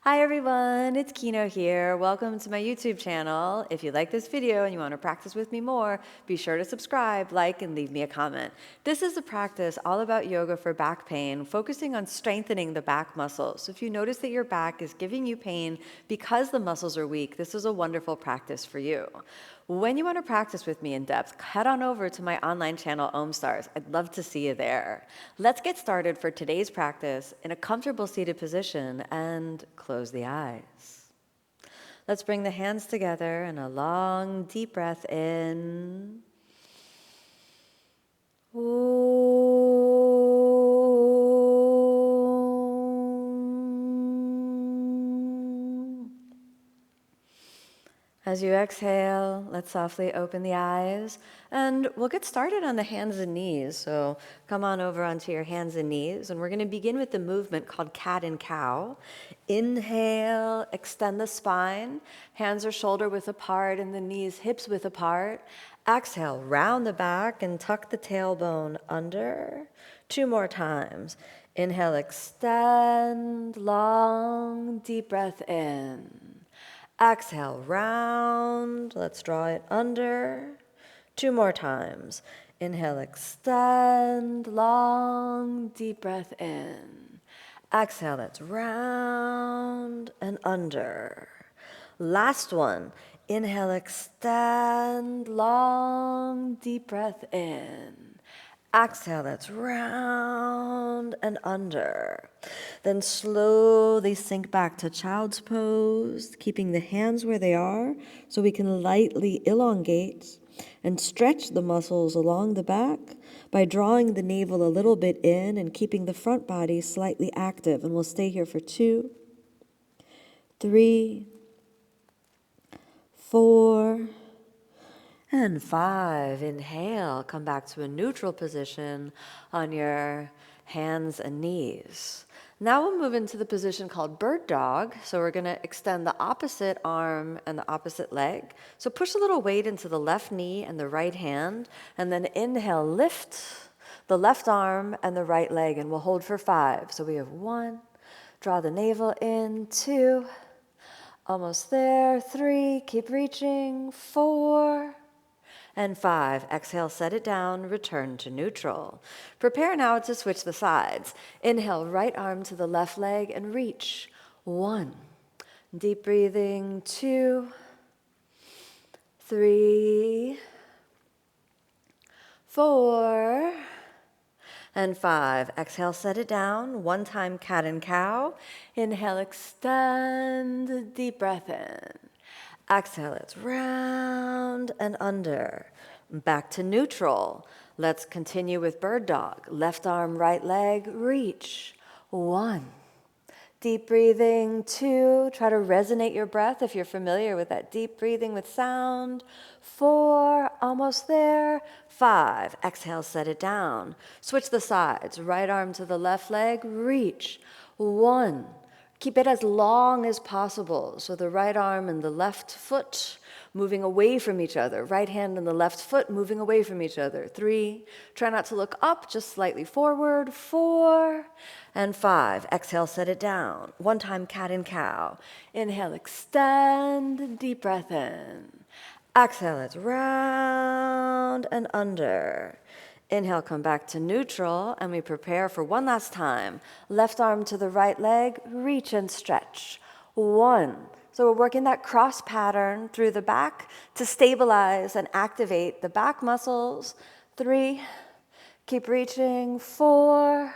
Hi everyone, it's Kino here. Welcome to my YouTube channel. If you like this video and you want to practice with me more, be sure to subscribe, like, and leave me a comment. This is a practice all about yoga for back pain, focusing on strengthening the back muscles. So if you notice that your back is giving you pain because the muscles are weak, this is a wonderful practice for you. When you want to practice with me in depth, head on over to my online channel, Omstars. I'd love to see you there. Let's get started for today's practice in a comfortable seated position and close the eyes. Let's bring the hands together and a long, deep breath in. As you exhale, let's softly open the eyes, and we'll get started on the hands and knees. So come on over onto your hands and knees, and we're going to begin with the movement called cat and cow. Inhale, extend the spine, hands are shoulder width apart and the knees hips width apart. Exhale, round the back and tuck the tailbone under. 2 more times. Inhale, extend, long, deep breath in. Exhale, round. Let's draw it under. 2 more times. Inhale, extend, long, deep breath in. Exhale, let's round and under. Last one. Inhale, extend, long, deep breath in. Exhale, that's round and under. Then slowly sink back to child's pose, keeping the hands where they are so we can lightly elongate and stretch the muscles along the back by drawing the navel a little bit in and keeping the front body slightly active. And we'll stay here for 2, 3, 4, and 5. Inhale, come back to a neutral position on your hands and knees. Now we'll move into the position called bird dog. So we're going to extend the opposite arm and the opposite leg. So push a little weight into the left knee and the right hand, and then inhale, lift the left arm and the right leg, and we'll hold for 5. So we have 1, draw the navel in, 2, almost there, 3, keep reaching, 4, and 5. Exhale, set it down, return to neutral. Prepare now to switch the sides. Inhale, right arm to the left leg and reach. 1. Deep breathing, 2, 3, 4, and 5. Exhale, set it down. 1 time cat and cow. Inhale, extend, deep breath in. Exhale, it's round and under. Back to neutral. Let's continue with bird dog. Left arm, right leg, reach. 1. Deep breathing, 2. Try to resonate your breath if you're familiar with that deep breathing with sound. 4, almost there. 5, exhale, set it down. Switch the sides. Right arm to the left leg, reach. 1. Keep it as long as possible. So the right arm and the left foot moving away from each other. Right hand and the left foot moving away from each other. 3. Try not to look up, just slightly forward. 4 and 5. Exhale, set it down. 1 time cat and cow. Inhale, extend, deep breath in. Exhale, it's round and under. Inhale, come back to neutral, and we prepare for 1 last time. Left arm to the right leg, reach and stretch. 1. So we're working that cross pattern through the back to stabilize and activate the back muscles. 3, keep reaching. 4,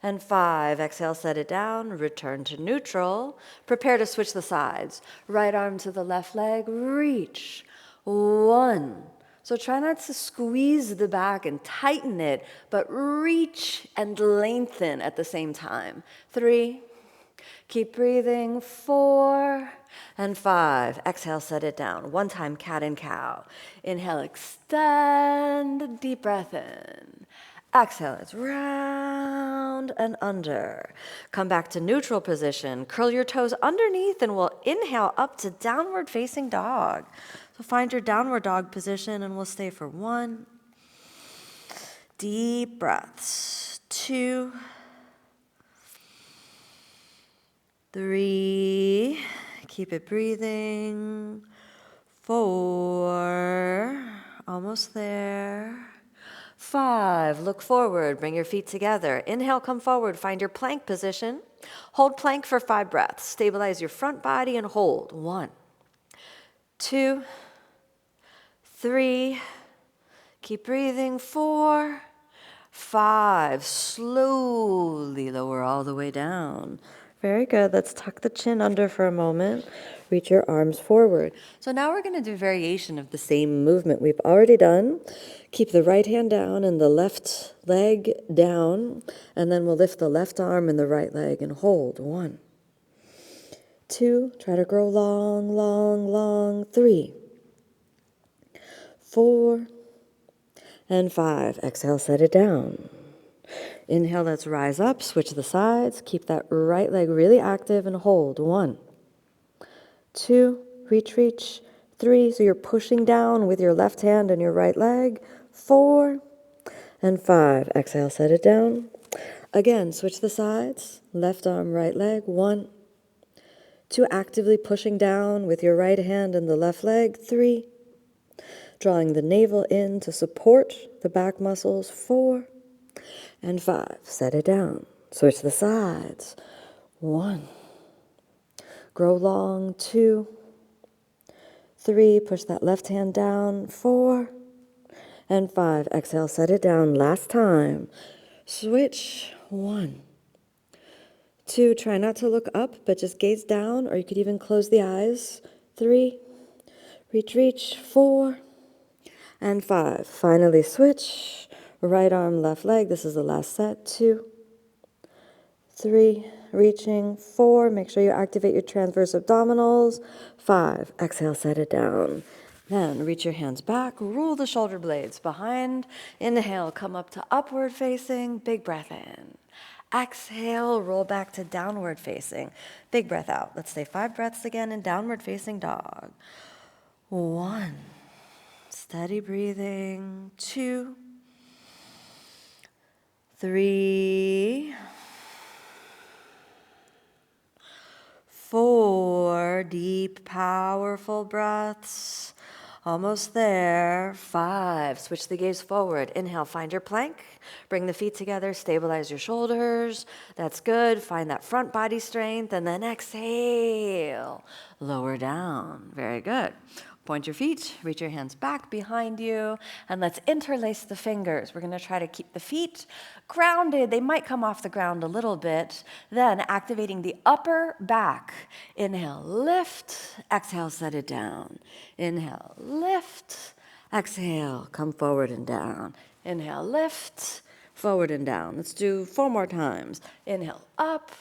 and 5. Exhale, set it down, return to neutral. Prepare to switch the sides. Right arm to the left leg, reach. 1. So try not to squeeze the back and tighten it, but reach and lengthen at the same time. 3, keep breathing. 4, and 5. Exhale, set it down. 1 time cat and cow. Inhale, extend, deep breath in. Exhale, it's round and under. Come back to neutral position. Curl your toes underneath, and we'll inhale up to downward facing dog. So find your downward dog position, and we'll stay for 1. Deep breaths. 2. 3, keep it breathing. 4, almost there. 5, look forward, bring your feet together. Inhale, come forward, find your plank position. Hold plank for 5 breaths. Stabilize your front body and hold. 1, 2, 3, keep breathing. 4, 5, slowly lower all the way down. Very good. Let's tuck the chin under for a moment. Reach your arms forward. So now we're going to do variation of the same movement we've already done. Keep the right hand down and the left leg down, and then we'll lift the left arm and the right leg and hold. 1, 2, try to grow long, long, long. 3, 4, and 5. Exhale, set it down. Inhale, let's rise up, switch the sides. Keep that right leg really active and hold. 1, 2, reach. 3, so you're pushing down with your left hand and your right leg. 4, and 5. Exhale, set it down. Again, switch the sides. Left arm, right leg. 1, 2, actively pushing down with your right hand and the left leg. 3, drawing the navel in to support the back muscles. 4, and 5. Set it down. Switch the sides. 1, grow long. 2, 3, push that left hand down. 4, and 5. Exhale, set it down. Last time. Switch. 1, 2, try not to look up, but just gaze down, or you could even close the eyes. 3, reach. 4, and 5. Finally switch. Right arm, left leg. This is the last set. 2, 3, reaching. 4, make sure you activate your transverse abdominals. 5, exhale, set it down. Then reach your hands back, roll the shoulder blades behind. Inhale, come up to upward facing. Big breath in. Exhale, roll back to downward facing. Big breath out. Let's say 5 breaths again in downward facing dog. 1, steady breathing. 2, 3, 4, deep, powerful breaths. Almost there. 5, switch the gaze forward. Inhale, find your plank. Bring the feet together, stabilize your shoulders. That's good. Find that front body strength. And then exhale, lower down. Very good. Point your feet, reach your hands back behind you, and let's interlace the fingers. We're going to try to keep the feet grounded. They might come off the ground a little bit. Then activating the upper back. Inhale, lift. Exhale, set it down. Inhale, lift. Exhale, come forward and down. Inhale, lift, forward and down. Let's do 4 more times. Inhale, up.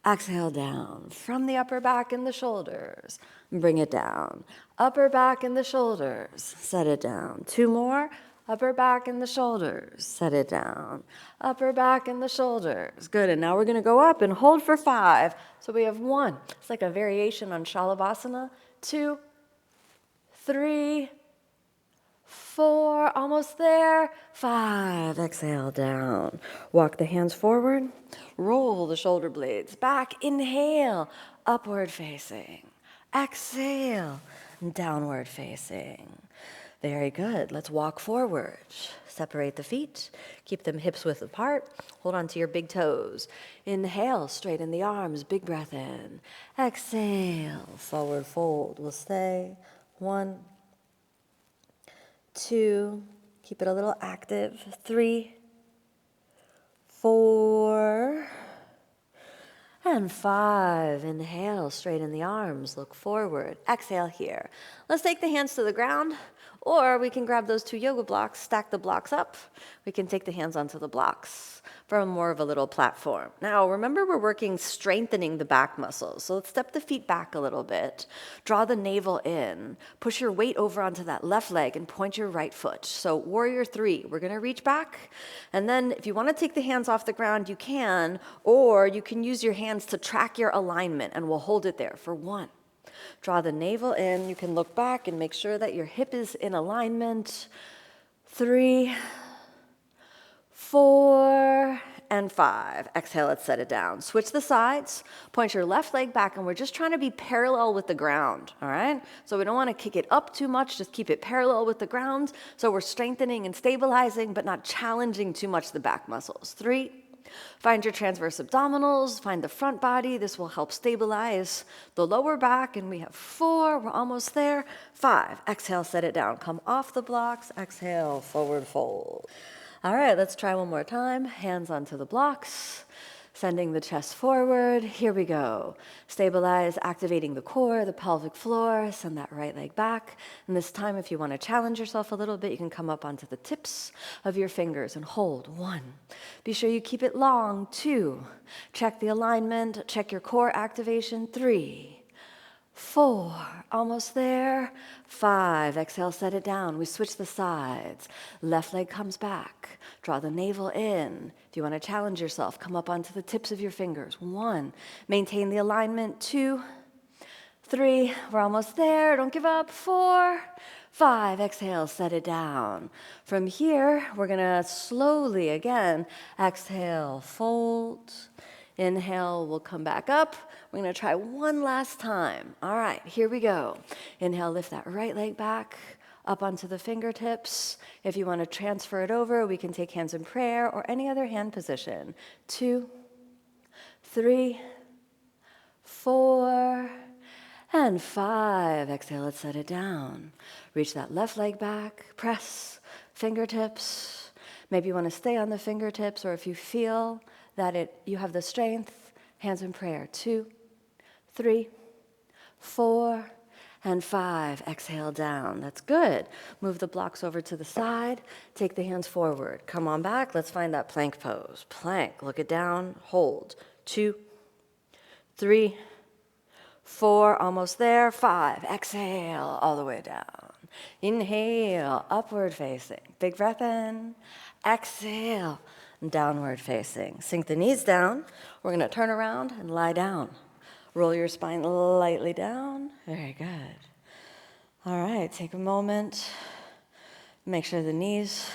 Exhale, down. From the upper back and the shoulders. Bring it down. Upper back and the shoulders. Set it down. 2 more. Upper back and the shoulders. Set it down. Upper back and the shoulders. Good. And now we're going to go up and hold for 5. So we have 1. It's like a variation on Shalabhasana. 2, 3, 4, almost there. 5, exhale down. Walk the hands forward. Roll the shoulder blades back. Inhale, upward facing. Exhale, downward facing. Very good. Let's walk forward. Separate the feet. Keep them hips width apart. Hold on to your big toes. Inhale, straighten the arms. Big breath in. Exhale, forward fold. We'll stay. 1, 2, keep it a little active. 3, 4, and 5. Inhale, straighten the arms, look forward. Exhale here. Let's take the hands to the ground, or we can grab those 2 yoga blocks, stack the blocks up. We can take the hands onto the blocks for more of a little platform. Now, remember we're working strengthening the back muscles. So let's step the feet back a little bit. Draw the navel in. Push your weight over onto that left leg and point your right foot. So warrior 3, we're going to reach back. And then if you want to take the hands off the ground, you can, or you can use your hands to track your alignment, and we'll hold it there for 1. Draw the navel in. You can look back and make sure that your hip is in alignment. 3, 4, and 5. Exhale, let's set it down. Switch the sides, point your left leg back, and we're just trying to be parallel with the ground, all right? So we don't want to kick it up too much, just keep it parallel with the ground. So we're strengthening and stabilizing, but not challenging too much the back muscles. 3, find your transverse abdominals, find the front body. This will help stabilize the lower back. And we have 4, we're almost there. 5, exhale, set it down. Come off the blocks, exhale, forward fold. All right, let's try one more time. Hands onto the blocks, sending the chest forward. Here we go. Stabilize, activating the core, the pelvic floor. Send that right leg back. And this time, if you want to challenge yourself a little bit, you can come up onto the tips of your fingers and hold. 1. Be sure you keep it long. 2. Check the alignment. Check your core activation. 3. 4, almost there. 5, exhale, set it down. We switch the sides. Left leg comes back. Draw the navel in. If you want to challenge yourself, come up onto the tips of your fingers. 1, maintain the alignment. 2, 3, we're almost there. Don't give up. 4, 5, exhale, set it down. From here, we're going to slowly, again, exhale, fold. Inhale, we'll come back up. We're going to try one last time. All right, here we go. Inhale, lift that right leg back up onto the fingertips. If you want to transfer it over, we can take hands in prayer or any other hand position. 2, 3, 4, and 5. Exhale, let's set it down. Reach that left leg back, press, fingertips. Maybe you want to stay on the fingertips, or if you feel that you have the strength, hands in prayer. 2, 3, 4, and 5. Exhale down. That's good. Move the blocks over to the side. Take the hands forward. Come on back. Let's find that plank pose. Plank. Look it down. Hold. 2, 3, 4. Almost there. 5. Exhale all the way down. Inhale. Upward facing. Big breath in. Exhale. Downward facing. Sink the knees down. We're going to turn around and lie down. Roll your spine lightly down. Very good. All right, take a moment. Make sure the knees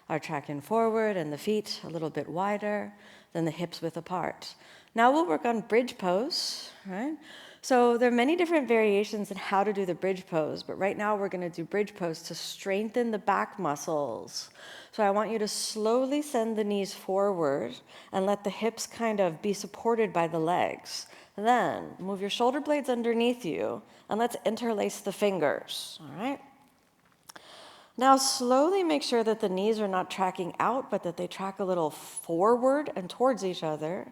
are tracking forward and the feet a little bit wider than the hips width apart. Now we'll work on bridge pose, right? So there are many different variations in how to do the bridge pose, but right now we're going to do bridge pose to strengthen the back muscles. So I want you to slowly send the knees forward and let the hips kind of be supported by the legs. Then move your shoulder blades underneath you and let's interlace the fingers, all right? Now slowly make sure that the knees are not tracking out, but that they track a little forward and towards each other.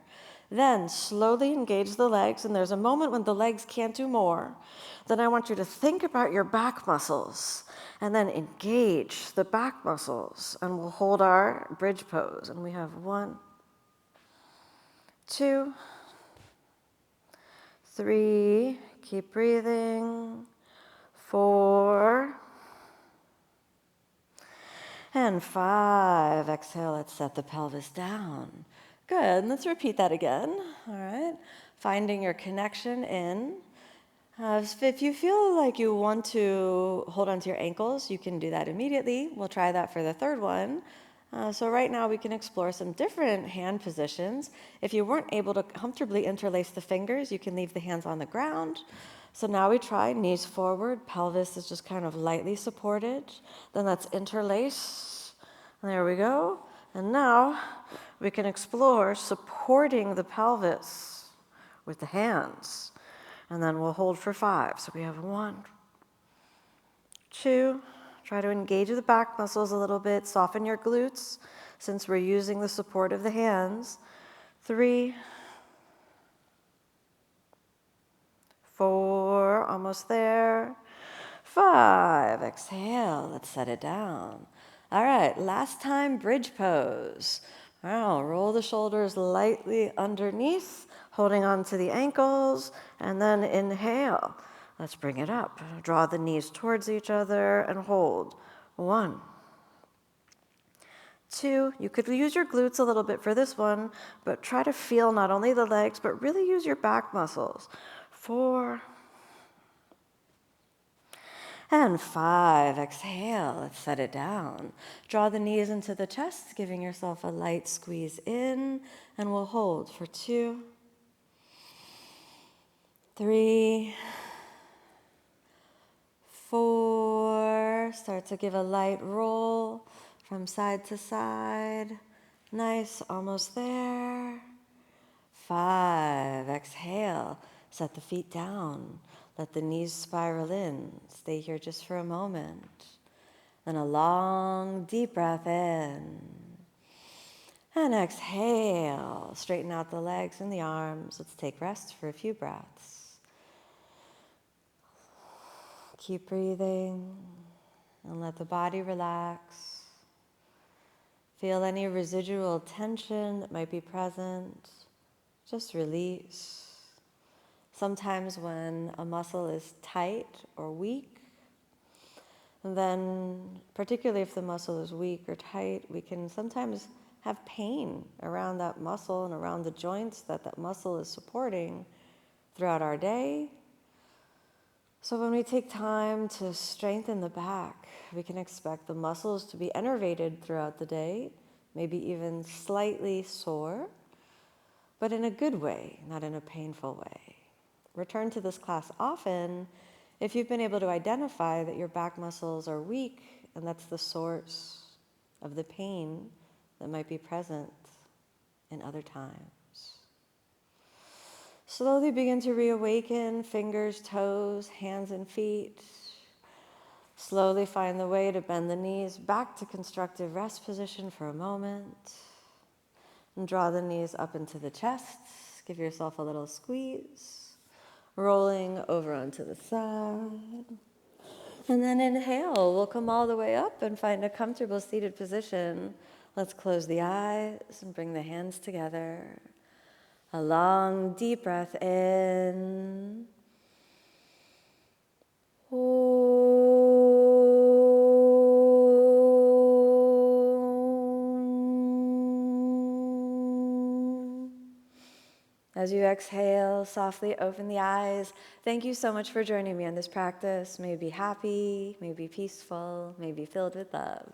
Then slowly engage the legs, and there's a moment when the legs can't do more. Then I want you to think about your back muscles, and then engage the back muscles, and we'll hold our bridge pose. And we have 1, 2, 3, keep breathing, 4, and 5. Exhale, let's set the pelvis down. Good, let's repeat that again, all right? Finding your connection in. If you feel like you want to hold onto your ankles, you can do that immediately. We'll try that for the third one. So right now we can explore some different hand positions. If you weren't able to comfortably interlace the fingers, you can leave the hands on the ground. So now we try knees forward, pelvis is just kind of lightly supported. Then let's interlace. There we go. And now we can explore supporting the pelvis with the hands. And then we'll hold for 5. So we have 1, 2, try to engage the back muscles a little bit, soften your glutes since we're using the support of the hands. 3, 4, almost there. 5, exhale, let's set it down. All right, last time, bridge pose. Wow, roll the shoulders lightly underneath, holding on to the ankles, and then inhale. Let's bring it up. Draw the knees towards each other and hold. 1, 2, you could use your glutes a little bit for this one, but try to feel not only the legs, but really use your back muscles. 4, And 5, exhale, let's set it down. Draw the knees into the chest, giving yourself a light squeeze in, and we'll hold for 2, 3, 4, start to give a light roll from side to side. Nice, almost there. 5, exhale, set the feet down. Let the knees spiral in. Stay here just for a moment. Then a long, deep breath in. And exhale, straighten out the legs and the arms. Let's take rest for a few breaths. Keep breathing and let the body relax. Feel any residual tension that might be present. Just release. Sometimes when a muscle is tight or weak, and then particularly if the muscle is weak or tight, we can sometimes have pain around that muscle and around the joints that muscle is supporting throughout our day. So when we take time to strengthen the back, we can expect the muscles to be innervated throughout the day, maybe even slightly sore, but in a good way, not in a painful way. Return to this class often if you've been able to identify that your back muscles are weak, and that's the source of the pain that might be present in other times. Slowly begin to reawaken fingers, toes, hands, and feet. Slowly find the way to bend the knees back to constructive rest position for a moment. And draw the knees up into the chest. Give yourself a little squeeze. Rolling over onto the side. And then inhale, we'll come all the way up and find a comfortable seated position. Let's close the eyes and bring the hands together. A long, deep breath in. As you exhale, softly open the eyes. Thank you so much for joining me on this practice. May you be happy, may you be peaceful, may you be filled with love.